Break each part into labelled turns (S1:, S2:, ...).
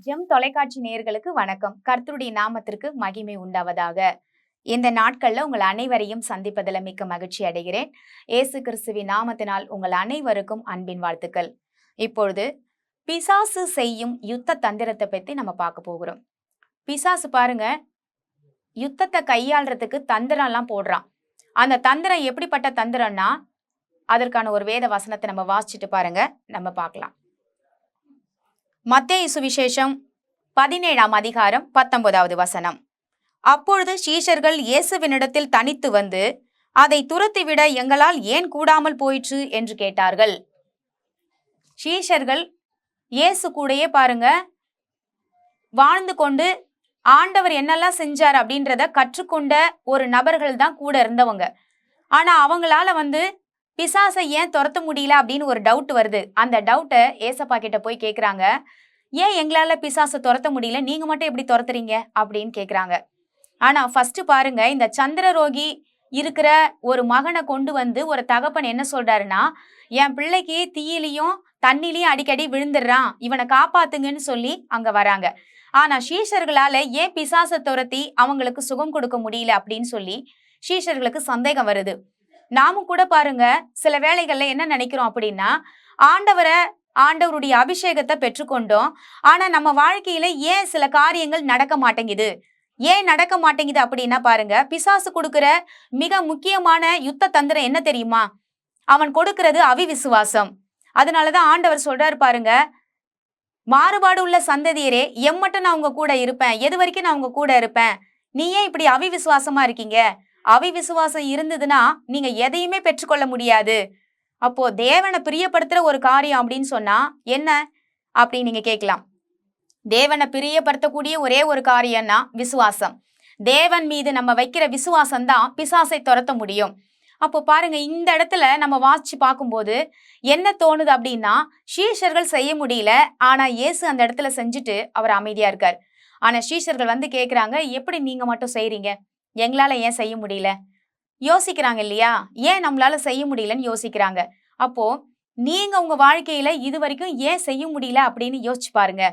S1: GeM தொலைக்காட்சி நேயர்களுக்கு வணக்கம். கர்த்தருடைய நாமத்திற்கு மகிமை உண்டாவதாக. இந்த நாட்கள்ல உங்கள் அனைவரையும் சந்திப்பதில் மிக்க மகிழ்ச்சி அடைகிறேன். இயேசு கிறிஸ்துவின் நாமத்தினால் உங்கள் அனைவருக்கும் அன்பின் வாழ்த்துக்கள். இப்பொழுது பிசாசு செய்யும் யுத்த தந்திரத்தை பத்தி நம்ம பார்க்க போகிறோம். பிசாசு பாருங்க, யுத்தத்தை கையாளுறதுக்கு தந்திரம் எல்லாம் போடுறான். அந்த தந்திரம் எப்படிப்பட்ட தந்திரம்னா, அதற்கான ஒரு வேத வசனத்தை நம்ம வாசிச்சுட்டு பாருங்க, நம்ம பார்க்கலாம். மத்தேயு சுவிசேஷம் 17ஆம் அதிகாரம் 19வது வசனம். அப்பொழுது சீஷர்கள் இயேசுவினிடத்தில் தனித்து வந்து, அதை துரத்திவிட எங்களால் ஏன் கூடாமல் போயிற்று என்று கேட்டார்கள். சீஷர்கள் இயேசு கூடயே பாருங்க வாழ்ந்து கொண்டு ஆண்டவர் என்னெல்லாம் செஞ்சார் அப்படின்றத கற்றுக்கொண்ட ஒரு நபர்கள் தான் கூட இருந்தவங்க. ஆனா அவங்களால பிசாசை ஏன் துரத்த முடியல அப்படின்னு ஒரு டவுட் வருது. அந்த டவுட்டை ஏசப்பா கிட்ட போய் கேட்குறாங்க. ஏன் எங்களால பிசாசை துரத்த முடியல, நீங்க மட்டும் எப்படி துரத்துறீங்க அப்படின்னு கேட்குறாங்க. ஆனா ஃபர்ஸ்ட் பாருங்க, இந்த சந்திரரோகி இருக்கிற ஒரு மகனை கொண்டு வந்து ஒரு தகப்பன் என்ன சொல்றாருன்னா, என் பிள்ளைக்கு தீயிலையும் தண்ணிலையும் அடிக்கடி விழுந்துடுறான், இவனை காப்பாத்துங்கன்னு சொல்லி அங்க வராங்க. ஆனா சீஷர்களால ஏன் பிசாசை துரத்தி அவங்களுக்கு சுகம் கொடுக்க முடியல அப்படின்னு சொல்லி சீஷர்களுக்கு சந்தேகம் வருது. நாமும் கூட பாருங்க சில வேளைகள்ல என்ன நினைக்கிறோம் அப்படின்னா, ஆண்டவருடைய அபிஷேகத்தை பெற்றுக்கொண்டோம், ஆனா நம்ம வாழ்க்கையில ஏன் சில காரியங்கள் நடக்க மாட்டேங்குது, ஏன் நடக்க மாட்டேங்குது அப்படின்னா பாருங்க, பிசாசு கொடுக்கிற மிக முக்கியமான யுத்த தந்திரம் என்ன தெரியுமா? அவன் கொடுக்கிறது அவிவிசுவாசம். அதனாலதான் ஆண்டவர் சொல்றாரு பாருங்க, மாறுபாடு உள்ள சந்ததியரே, எம்மட்டும் நான் உங்க கூட இருப்பேன், எது வரைக்கும் நான் உங்க கூட இருப்பேன், நீ ஏன் இப்படி அவிவிசுவாசமா இருக்கீங்க? அவிவிசுவாசம் இருந்ததுன்னா நீங்க எதையுமே பெற்றுக்கொள்ள முடியாது. அப்போ தேவனை பிரியப்படுத்துற ஒரு காரியம் அப்படின்னு சொன்னா என்ன அப்படின்னு நீங்க கேட்கலாம். தேவனை பிரியப்படுத்தக்கூடிய ஒரே ஒரு காரியம்னா விசுவாசம். தேவன் மீது நம்ம வைக்கிற விசுவாசம் தான் பிசாசை துரத்த முடியும். அப்போ பாருங்க, இந்த இடத்துல நம்ம வாசிச்சு பார்க்கும்போது என்ன தோணுது அப்படின்னா, சீஷர்கள் செய்ய முடியல, ஆனா இயேசு அந்த இடத்துல செஞ்சுட்டு அவர் அமைதியா இருக்கார். ஆனா சீஷர்கள் கேட்குறாங்க, எப்படி நீங்க மட்டும் செய்றீங்க, எங்களால ஏன் செய்ய முடியல யோசிக்கிறாங்க இல்லையா? ஏன் நம்மளால செய்ய முடியலன்னு யோசிக்கிறாங்க. அப்போ நீங்க உங்க வாழ்க்கையில இது வரைக்கும் ஏன் செய்ய முடியல அப்படின்னு யோசிச்சு பாருங்க.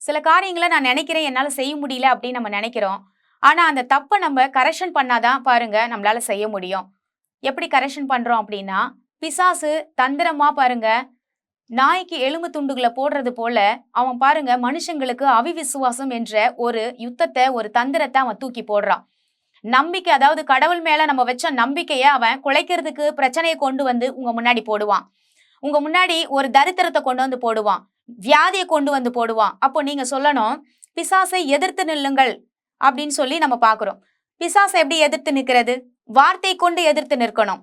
S1: சில காரியங்களை நான் நினைக்கிறேன் என்னால செய்ய முடியல அப்படின்னு நம்ம நினைக்கிறோம். ஆனா அந்த தப்பை நம்ம கரெக்ஷன் பண்ணாதான் பாருங்க நம்மளால செய்ய முடியும். எப்படி கரெக்ஷன் பண்றோம் அப்படின்னா, பிசாசு தந்திரமா பாருங்க நாய்க்கு எலும்பு துண்டுகளை போடுறது போல அவன் பாருங்க மனுஷங்களுக்கு அவிவிசுவாசம் என்ற ஒரு யுத்தத்தை, ஒரு தந்திரத்தை அவன் தூக்கி போடுறான். நம்பிக்கை, அதாவது கடவுள் மேல நம்ம வச்ச நம்பிக்கைய அவன் குலைக்கிறதுக்கு பிரச்சனையை கொண்டு வந்து உங்க முன்னாடி போடுவான். உங்க முன்னாடி ஒரு தரித்திரத்தை கொண்டு வந்து போடுவான், வியாதியை கொண்டு வந்து போடுவான். அப்போ நீங்க சொல்லணும், பிசாசை எதிர்த்து நில்லுங்கள் அப்படின்னு சொல்லி நம்ம பாக்குறோம். பிசாசை எப்படி எதிர்த்து நிற்கிறது? வார்த்தை கொண்டு எதிர்த்து நிற்கணும்.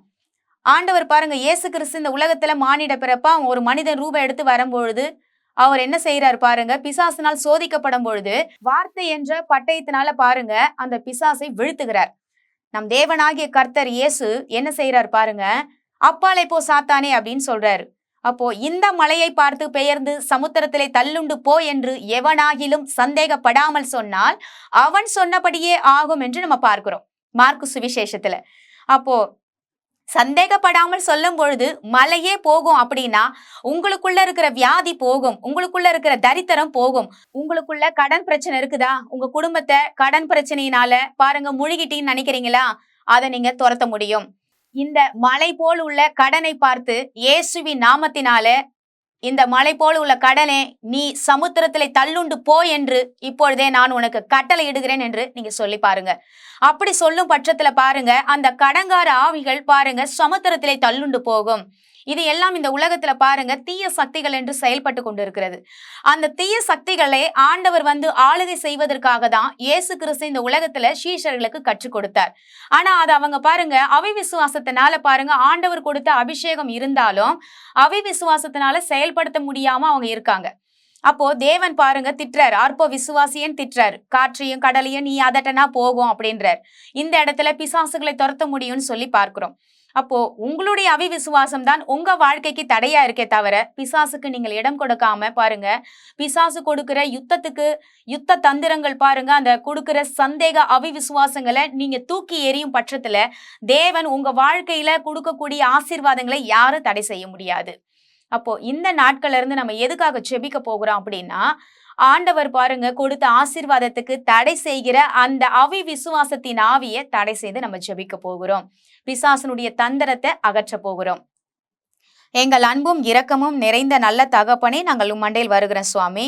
S1: ஆண்டவர் பாருங்க, இயேசு கிறிஸ்து இந்த உலகத்துல மானிட பிறப்பா ஒரு மனிதன் ரூபம் எடுத்து வரும்பொழுது அவர் என்ன செய்யறாரு பாருங்க, பிசாசினால் சோதிக்கப்படும் பொழுது வார்த்தை என்ற பட்டயத்தினால பாருங்க அந்த பிசாசை வீழ்த்துகிறார். நம் தேவனாகிய கர்த்தர் இயேசு என்ன செய்யறாரு பாருங்க, அப்பாலே போ சாத்தானே அப்படின்னு சொல்றாரு. அப்போ இந்த மலையை பார்த்து பெயர்ந்து சமுத்திரத்திலே தள்ளுண்டு போ என்று எவனாகிலும் சந்தேகப்படாமல் சொன்னால் அவன் சொன்னபடியே ஆகும் என்று நம்ம பார்க்கிறோம் மார்க்கு சுவிசேஷத்துல. அப்போ சந்தேகப்படாமல் சொல்லும் பொழுது மலையே போகும் அப்படின்னா உங்களுக்குள்ள இருக்கிற வியாதி போகும், உங்களுக்குள்ள இருக்கிற தரித்திரம் போகும். உங்களுக்குள்ள கடன் பிரச்சனை இருக்குதா, உங்க குடும்பத்தை கடன் பிரச்சனையினால பாருங்க முழுகிட்டின்னு நினைக்கிறீங்களா, அதை நீங்க துரத்த முடியும். இந்த மலை போல் உள்ள கடனை பார்த்து இயேசுவின் நாமத்தினால, இந்த மலை போல் உள்ள கடனே நீ சமுத்திரத்திலே தள்ளுண்டு போ என்று இப்பொழுதே நான் உனக்கு கட்டளை இடுகிறேன் என்று நீங்க சொல்லி பாருங்க. அப்படி சொல்லும் பட்சத்துல பாருங்க அந்த கடங்கார ஆவிகள் பாருங்க சமுத்திரத்திலே தள்ளுண்டு போகும். இது எல்லாம் இந்த உலகத்துல பாருங்க தீய சக்திகள் என்று செயல்பட்டு கொண்டிருக்கிறது. அந்த தீய சக்திகளை ஆண்டவர் ஆளுகை செய்வதற்காக தான் இயேசு கிறிஸ்து இந்த உலகத்துல சீஷர்களுக்கு கற்றுக் கொடுத்தார். ஆனா அது அவங்க பாருங்க அவிவிசுவாசத்தினால பாருங்க ஆண்டவர் கொடுத்த அபிஷேகம் இருந்தாலும் அவிவிசுவாசத்தினால செயல்படுத்த முடியாம அவங்க இருக்காங்க. அப்போ தேவன் பாருங்க திட்டுறாரு, அற்ப விசுவாசியன் திட்டுறாரு, காற்றையும் கடலையும் நீ அதட்டனா போகும் அப்படின்றார். இந்த இடத்துல பிசாசுகளை துரத்த முடியும்னு சொல்லி பார்க்கிறோம். அப்போ உங்களுடைய அவிவிசுவாசம் தான் உங்க வாழ்க்கைக்கு தடையா இருக்கே தவிர பிசாசுக்கு நீங்கள் இடம் கொடுக்காம பாருங்க. பிசாசு கொடுக்கிற யுத்த தந்திரங்கள் பாருங்க, அந்த கொடுக்கிற சந்தேக அவிவிசுவாசங்களை நீங்க தூக்கி எறியும் பட்சத்துல தேவன் உங்க வாழ்க்கையில கொடுக்கக்கூடிய ஆசீர்வாதங்களை யாரும் தடை செய்ய முடியாது. அப்போ இந்த நாட்கள்ல இருந்து நம்ம எதுக்காக ஜெபிக்க போகிறோம் அப்படின்னா, ஆண்டவர் பாருங்க கொடுத்த ஆசீர்வாதத்துக்கு தடை செய்கிற அந்த அவிவிசுவாசத்தின் ஆவியை தடை செய்து நம்ம ஜெபிக்க போகிறோம். பிசாசனுடைய தந்திரத்தை அகற்ற போகிறோம். எங்கள் அன்பும் இரக்கமும் நிறைந்த நல்ல தகப்பனே, நாங்கள் மண்டையில் வருகிறோம் சுவாமி.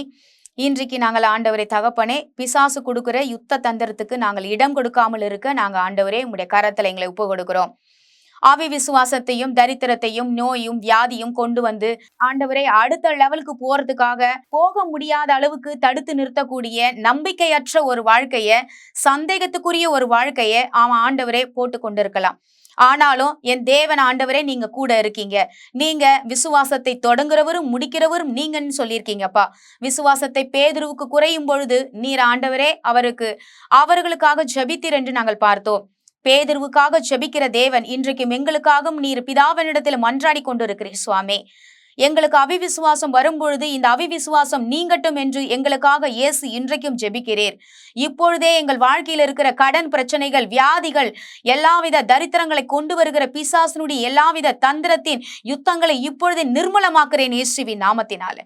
S1: இன்றைக்கு நாங்கள் ஆண்டவரை தகப்பனே, பிசாசு கொடுக்கிற யுத்த தந்திரத்துக்கு நாங்கள் இடம் கொடுக்காமல் இருக்க நாங்கள் ஆண்டவரே உங்களுடைய கரத்துல எங்களை ஒப்பு கொடுக்கிறோம். ஆவி விசுவாசத்தையும் தரித்திரத்தையும் நோயும் வியாதியும் கொண்டு வந்து ஆண்டவரே அடுத்த லெவலுக்கு போக முடியாத அளவுக்கு தடுத்து நிறுத்தக்கூடிய நம்பிக்கையற்ற ஒரு வாழ்க்கைய, சந்தேகத்துக்குரிய ஒரு வாழ்க்கைய அவன் ஆண்டவரே போட்டு கொண்டிருக்கலாம். ஆனாலும் என் தேவன் ஆண்டவரே நீங்க கூட இருக்கீங்க. நீங்க விசுவாசத்தை தொடங்குறவரும் முடிக்கிறவரும் நீங்கன்னு சொல்லியிருக்கீங்கப்பா. விசுவாசத்தை பேதுருவுக்கு குறையும் பொழுது நீர் ஆண்டவரே அவர்களுக்காக ஜெபித்தீர் என்று நாங்கள் பார்த்தோம். பேதுருவுக்காக ஜெபிக்கிற தேவன் இன்றைக்கும் எங்களுக்காகவும் நீர் பிதாவினிடத்தில் மன்றாடி கொண்டிருக்கிறீர் சுவாமி. எங்களுக்கு அவிவிசுவாசம் வரும்பொழுது இந்த அவிவிசுவாசம் நீங்கட்டும் என்று எங்களுக்காக இயேசு இன்றைக்கும் ஜெபிக்கிறீர். இப்பொழுதே எங்கள் வாழ்க்கையில் இருக்கிற கடன் பிரச்சனைகள், வியாதிகள், எல்லாவித தரித்திரங்களை கொண்டு வருகிற பிசாசனுடைய எல்லாவித தந்திரத்தின் யுத்தங்களை இப்பொழுதே நிர்மூலமாக்குறேன் இயேசுவின் நாமத்தினால.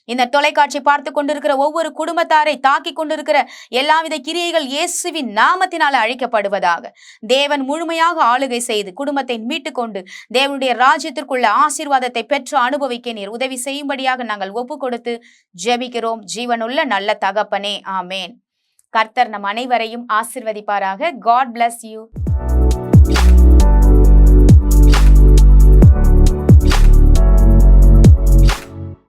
S1: இந்த தொலைக்காட்சி பார்த்து கொண்டிருக்கிற ஒவ்வொரு குடும்பத்தாரை தாக்கி கொண்டிருக்கிற எல்லாவித கிரியைகள் இயேசுவின் நாமத்தினால அழிக்கப்படுவதாக. தேவன் முழுமையாக ஆளுகை செய்து குடும்பத்தை மீட்டு கொண்டு தேவனுடைய ராஜ்யத்திற்குள்ள ஆசீர்வாதத்தை பெற்று அனுபவிக்க நீர் உதவி செய்யும்படியாக நாங்கள் ஒப்பு கொடுத்து ஜெபிக்கிறோம். ஜீவனுள்ள நல்ல தகப்பனே, ஆமேன். கர்த்தர் நம் அனைவரையும் ஆசீர்வதிப்பாராக. God bless you.